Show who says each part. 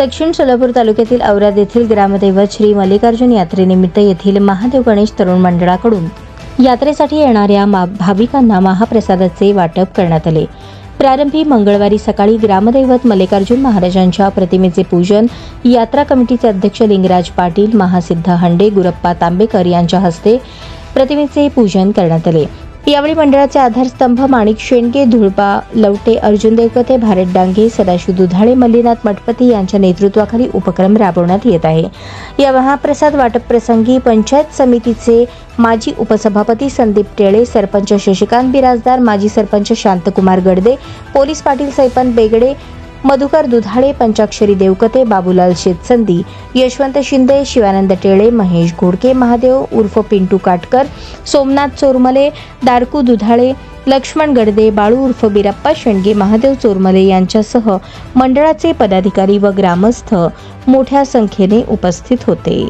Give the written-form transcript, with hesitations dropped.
Speaker 1: दक्षिण सोलापूर तालुक्यातील औराद येथील ग्रामदैवत श्री मल्लिकार्जुन यात्रेनिमित्त येथील महादेव गणेश तरुण मंडळाकडून यात्रेसाठी येणाऱ्या भाविकांना महाप्रसादाचे वाटप करण्यात आले। प्रारंभी मंगळवारी सकाळी ग्रामदैवत मल्लिकार्जुन महाराजांच्या प्रतिमेचे पूजन यात्रा कमिटीचे अध्यक्ष लिंगराज पाटील, महासिद्ध हंडे, गुरप्पा तांबेकर यांच्या हस्ते प्रतिमेचे पूजन करण्यात आले। यावेळी मंडळाचे आधारस्तंभ माणिक शेंडगे, धुळपा लवटे, अर्जुन देवकते, भारत डांगे, सदाशिव दुधाळे, मल्लीनाथ मठपती यांच्या नेतृत्वाखाली उपक्रम राबवण्यात येत आहे। या महाप्रसाद वाटप प्रसंगी पंचायत समितीचे माजी उपसभापती संदीप टेळे, सरपंच शशिकांत बिराजदार, माजी सरपंच शांतकुमार गडदे, पोलीस पाटील सैपन बेगडे, मधुकर दुधाळे, पंचाक्षरी देवकते, बाबूलाल शेतसंदी, यशवंत शिंदे, शिवानंद टेळे, महेश घोडके, महादेव उर्फ पिंटू काटकर, सोमनाथ चोरमले, दारकू दुधाळे, लक्ष्मण गडदे, बाळू उर्फ बिरप्पा शेंडगे, महादेव चोरमले यांच्यासह मंडळाचे पदाधिकारी व ग्रामस्थ मोठ्या संख्येने उपस्थित होते।